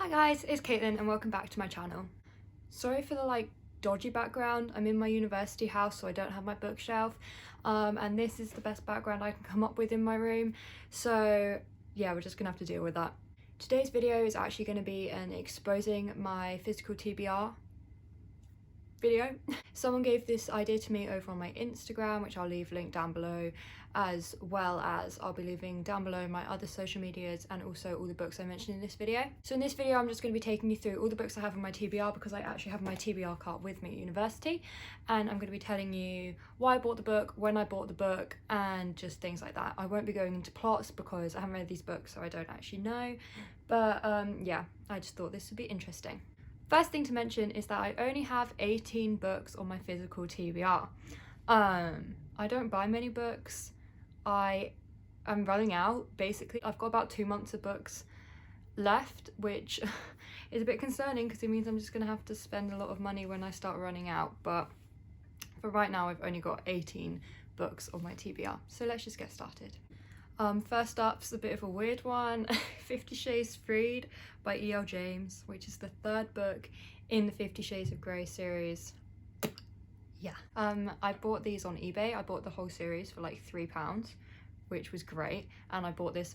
Hi guys, it's Caitlin and welcome back to my channel. Sorry for the dodgy background. I'm in my university house so I don't have my bookshelf and this is the best background I can come up with in my room, so yeah, we're just gonna have to deal with that. Today's video is actually going to be an exposing my physical TBR video. Someone gave this idea to me over on my Instagram, which I'll leave linked down below, as well as I'll be leaving down below my other social medias and also all the books I mentioned in this video. So in this video I'm just going to be taking you through all the books I have in my TBR because I actually have my TBR cart with me at university, and I'm going to be telling you why I bought the book, when I bought the book, and just things like that. I won't be going into plots because I haven't read these books so I don't actually know, but yeah, I just thought this would be interesting. First thing to mention is that I only have 18 books on my physical TBR. I don't buy many books. I am running out, basically. I've got about 2 months of books left, which is a bit concerning because it means I'm just going to have to spend a lot of money when I start running out. But for right now, I've only got 18 books on my TBR. So let's just get started. First up's a bit of a weird one. 50 Shades Freed by E.L. James, which is the third book in the 50 Shades of Grey series. Yeah. I bought these on eBay. I bought the whole series for like £3, which was great, and I bought this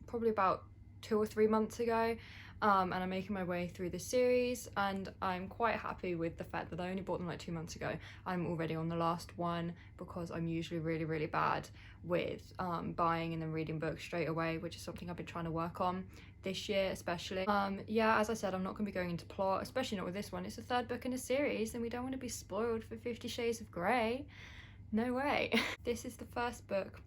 probably about 2 or 3 months ago, and I'm making my way through the series and I'm quite happy with the fact that I only bought them like 2 months ago. I'm already on the last one because I'm usually really bad with buying and then reading books straight away, which is something I've been trying to work on this year especially. Yeah, as I said, I'm not going to be going into plot, especially not with this one. It's the third book in a series and we don't want to be spoiled for 50 Shades of Grey. No way. This is the first book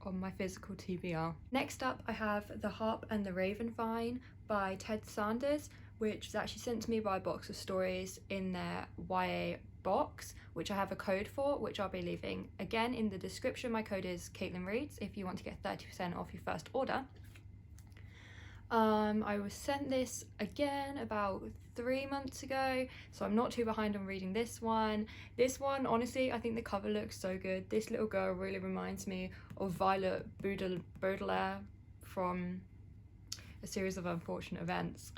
on my physical TBR. Next up I have The Harp and the Raven Vine by Ted Sanders, which was actually sent to me by Box of Stories in their YA box, which I have a code for, which I'll be leaving again in the description. My code is Caitlinreads if you want to get 30% off your first order. I was sent this again about 3 months ago, so I'm not too behind on reading this one. This one, honestly, I think the cover looks so good. This little girl really reminds me of Violet Baudelaire from A Series of Unfortunate Events,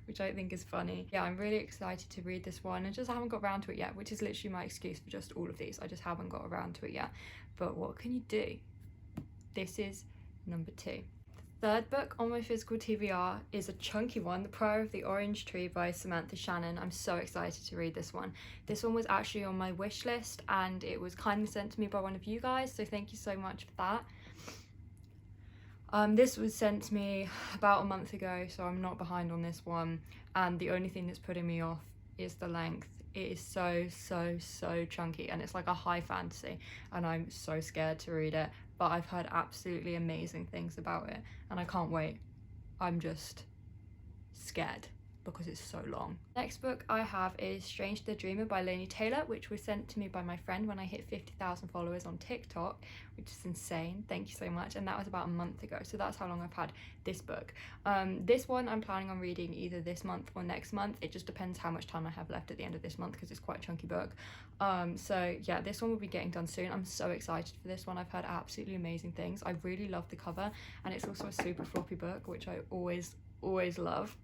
which I think is funny. Yeah, I'm really excited to read this one. I just haven't got around to it yet, which is literally my excuse for just all of these. I just haven't got around to it yet. But what can you do? This is number 2. Third book on my physical TBR is a chunky one, The Prayer of the Orange Tree by Samantha Shannon. I'm so excited to read this one. This one was actually on my wish list and it was kindly sent to me by one of you guys, so thank you so much for that. This was sent to me about a month ago, so I'm not behind on this one, and the only thing that's putting me off is the length. It is so chunky and it's like a high fantasy and I'm so scared to read it, but I've heard absolutely amazing things about it and I can't wait. I'm just scared because it's so long. Next book I have is Strange the Dreamer by Laini Taylor, which was sent to me by my friend when I hit 50,000 followers on TikTok, which is insane. Thank you so much. And that was about a month ago, so that's how long I've had this book. This one I'm planning on reading either this month or next month. It just depends how much time I have left at the end of this month because it's quite a chunky book. So yeah, this one will be getting done soon. I'm so excited for this one. I've heard absolutely amazing things. I really love the cover and it's also a super floppy book, which I always love.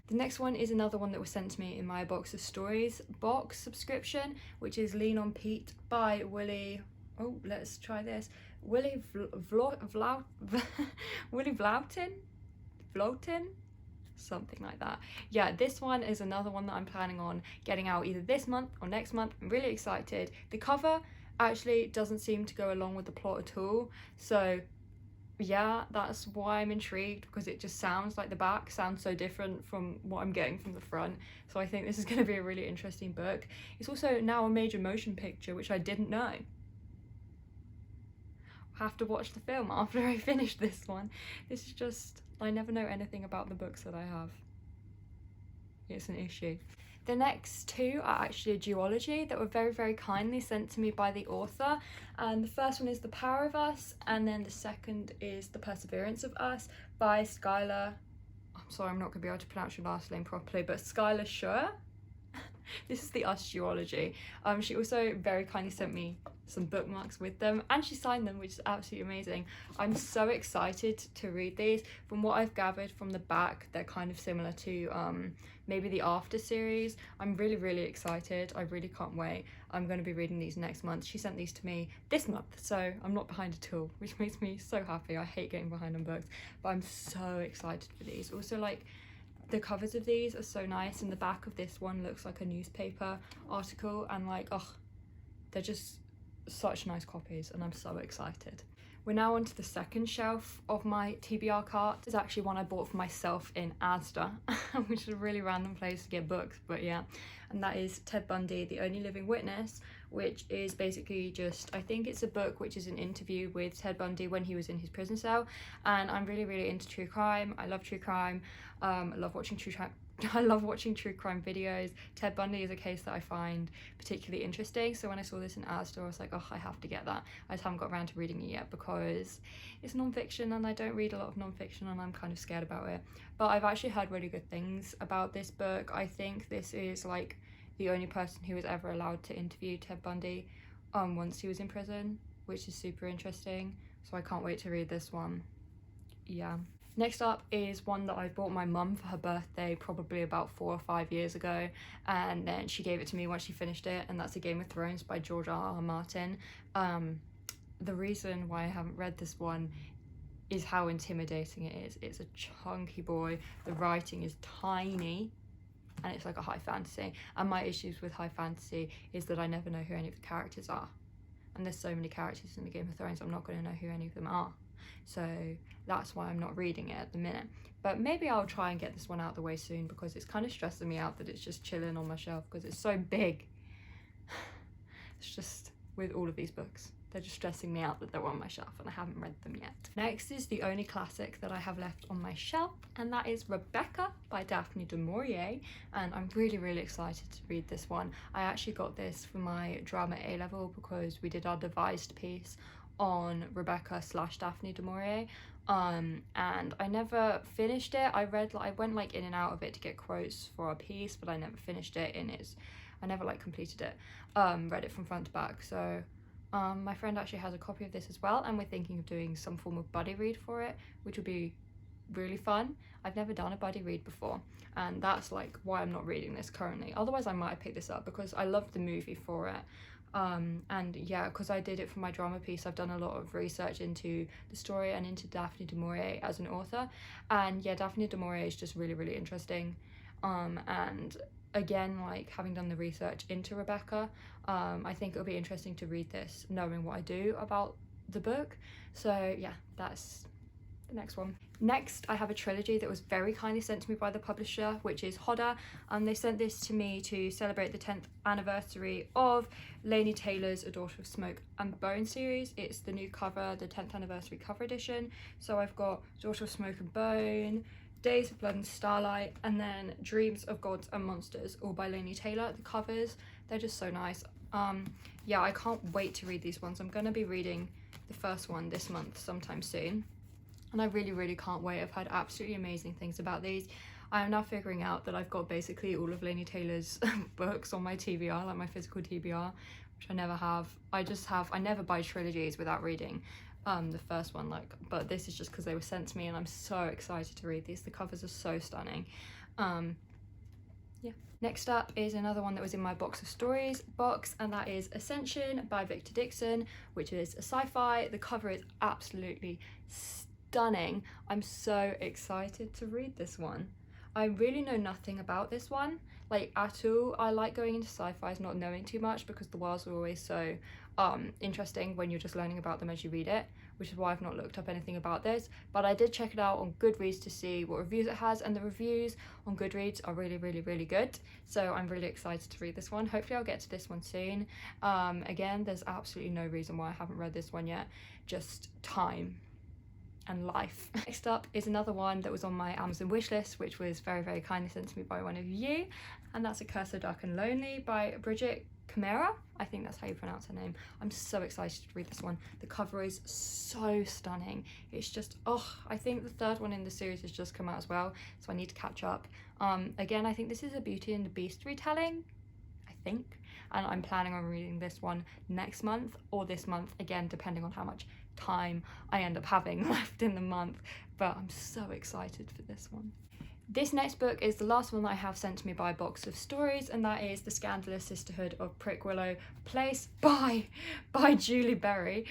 The next one is another one that was sent to me in my Box of Stories box subscription, which is Lean on Pete by Willie, oh, let's try this, Willie Vloughton? Something like that. Yeah, this one is another one that I'm planning on getting out either this month or next month. I'm really excited. The cover actually doesn't seem to go along with the plot at all, so yeah, that's why I'm intrigued, because it just sounds like the back sounds so different from what I'm getting from the front. So I think this is going to be a really interesting book. It's also now a major motion picture, which I didn't know. I'll have to watch the film after I finish this one. This is just, I never know anything about the books that I have. It's an issue. The next two are actually a duology that were very kindly sent to me by the author, and the first one is The Power of Us and then the second is The Perseverance of Us by Skylar, I'm sorry, I'm not going to be able to pronounce your last name properly, but Skylar Schur. This is the Us duology. She also very kindly sent me some bookmarks with them, and she signed them, which is absolutely amazing. I'm so excited to read these. From what I've gathered from the back, they're kind of similar to maybe the After series. I'm really excited. I really can't wait. I'm going to be reading these next month. She sent these to me this month, so I'm not behind at all, which makes me so happy. I hate getting behind on books, but I'm so excited for these. Also, like, the covers of these are so nice, and the back of this one looks like a newspaper article, and like, oh, they're just such nice copies, and I'm so excited. We're now onto the second shelf of my TBR cart. It's actually one I bought for myself in Asda, which is a really random place to get books, but yeah. And that is Ted Bundy, The Only Living Witness, which is basically just, I think it's a book which is an interview with Ted Bundy when he was in his prison cell. And I'm really into true crime. I love true crime. I love watching true crime videos. Ted Bundy is a case that I find particularly interesting, so when I saw this in Asda, I was like, oh, I have to get that. I just haven't got around to reading it yet because it's non-fiction, and I don't read a lot of non-fiction, and I'm kind of scared about it. But I've actually heard really good things about this book. I think this is like the only person who was ever allowed to interview Ted Bundy once he was in prison, which is super interesting, so I can't wait to read this one. Yeah. Next up is one that I bought my mum for her birthday probably about 4 or 5 years ago, and then she gave it to me once she finished it, and that's A Game of Thrones by George R.R. Martin. The reason why I haven't read this one is how intimidating it is. It's a chunky boy, the writing is tiny, and it's like a high fantasy, and my issues with high fantasy is that I never know who any of the characters are, and there's so many characters in the Game of Thrones, I'm not going to know who any of them are. So that's why I'm not reading it at the minute. But maybe I'll try and get this one out the way soon, because it's kind of stressing me out that it's just chilling on my shelf because it's so big. It's just with all of these books, they're just stressing me out that they're on my shelf and I haven't read them yet. Next is the only classic that I have left on my shelf, and that is Rebecca by Daphne du Maurier, and I'm really excited to read this one. I actually got this for my drama A-level because we did our devised piece on Rebecca / Daphne du Maurier, and I never finished it. I went like in and out of it to get quotes for our piece, but I never finished it I never like completed it, read it from front to back. So my friend actually has a copy of this as well, and we're thinking of doing some form of buddy read for it, which would be really fun. I've never done a buddy read before, and that's like why I'm not reading this currently. Otherwise I might have picked this up because I loved the movie for it. And yeah, because I did it for my drama piece, I've done a lot of research into the story and into Daphne du Maurier as an author, and yeah, Daphne du Maurier is just really interesting. And again, like, having done the research into Rebecca, I think it'll be interesting to read this knowing what I do about the book. So yeah, that's the next one. Next, I have a trilogy that was very kindly sent to me by the publisher, which is Hodder. They sent this to me to celebrate the 10th anniversary of Laini Taylor's A Daughter of Smoke and Bone series. It's the new cover, the 10th anniversary cover edition. So I've got Daughter of Smoke and Bone, Days of Blood and Starlight, and then Dreams of Gods and Monsters, all by Laini Taylor. The covers, they're just so nice. Yeah, I can't wait to read these ones. I'm going to be reading the first one this month sometime soon, and I really can't wait. I've heard absolutely amazing things about these. I am now figuring out that I've got basically all of Laini Taylor's books on my TBR, like my physical TBR, which I never have. I never buy trilogies without reading the first one, like, but this is just because they were sent to me, and I'm so excited to read these. The covers are so stunning. Yeah. Next up is another one that was in my box of stories box, and that is Ascension by Victor Dixon, which is a sci-fi. The cover is absolutely stunning. I'm so excited to read this one. I really know nothing about this one, like, at all. I like going into sci-fis not knowing too much because the worlds are always so interesting when you're just learning about them as you read it, which is why I've not looked up anything about this. But I did check it out on Goodreads to see what reviews it has, and the reviews on Goodreads are really good. So I'm really excited to read this one. Hopefully I'll get to this one soon. Again, there's absolutely no reason why I haven't read this one yet, just time and life. Next up is another one that was on my Amazon wishlist, which was very kindly sent to me by one of you, and that's A Curse So Dark and Lonely by Bridget Chimera. I think that's how you pronounce her name. I'm so excited to read this one. The cover is so stunning. It's just, I think the third one in the series has just come out as well, so I need to catch up. Again, I think this is a Beauty and the Beast retelling, I think, and I'm planning on reading this one next month or this month, again depending on how much time I end up having left in the month, but I'm so excited for this one. This next book is the last one that I have sent to me by Box of Stories, and that is The Scandalous Sisterhood of Prickwillow Place by Julie Berry.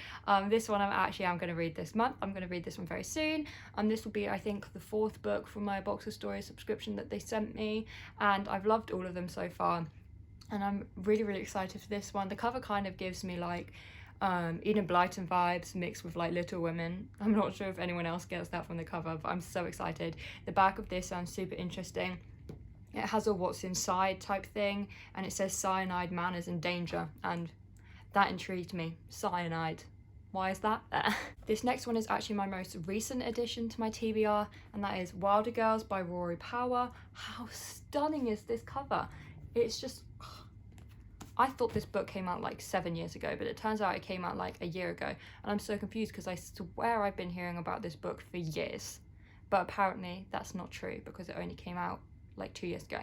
This one I'm going to read this month. I'm going to read this one very soon. This will be, I think, the 4th book from my Box of Stories subscription that they sent me, and I've loved all of them so far, and I'm really, really excited for this one. The cover kind of gives me like Enid Blyton vibes mixed with like Little Women. I'm not sure if anyone else gets that from the cover, but I'm so excited. The back of this sounds super interesting. It has a what's inside type thing, and it says cyanide man is in danger, and that intrigued me. Cyanide, why is that there? This next one is actually my most recent addition to my TBR, and that is Wilder Girls by Rory Power. How stunning is this cover? It's just, I thought this book came out like 7 years ago, but it turns out it came out like a year ago, and I'm so confused because I swear I've been hearing about this book for years, but apparently that's not true because it only came out like 2 years ago,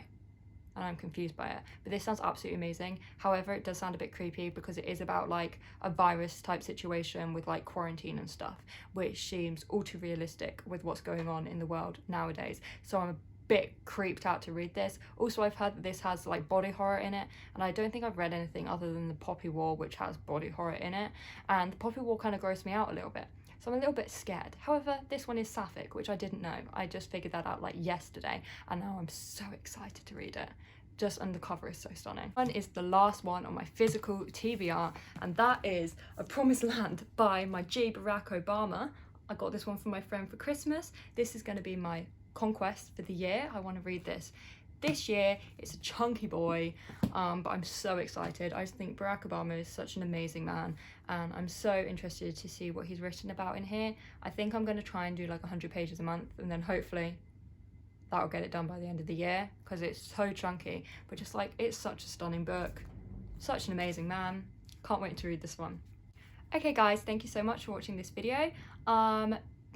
and I'm confused by it. But this sounds absolutely amazing. However, it does sound a bit creepy because it is about like a virus type situation with like quarantine and stuff, which seems all too realistic with what's going on in the world nowadays. So I'm a bit creeped out to read this. Also, I've heard that this has like body horror in it, and I don't think I've read anything other than the Poppy War which has body horror in it, and the Poppy War kind of grossed me out a little bit, so I'm a little bit scared. However, this one is sapphic, which I didn't know. I just figured that out like yesterday, and now I'm so excited to read it. And the cover is so stunning. One is the last one on my physical TBR, and that is A Promised Land by my G Barack Obama. I got this one from my friend for Christmas. This is going to be my conquest for the year. I want to read this year. It's a chunky boy, but I'm so excited. I just think Barack Obama is such an amazing man, and I'm so interested to see what he's written about in here. I think I'm going to try and do like 100 pages a month, and then hopefully that'll get it done by the end of the year, because it's so chunky, but just like, it's such a stunning book, such an amazing man. Can't wait to read this one. Okay guys, thank you so much for watching this video.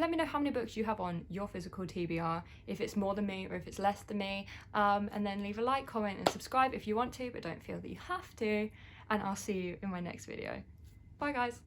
Let me know how many books you have on your physical TBR, if it's more than me or if it's less than me, and then leave a like, comment and subscribe if you want to, but don't feel that you have to, and I'll see you in my next video. Bye guys!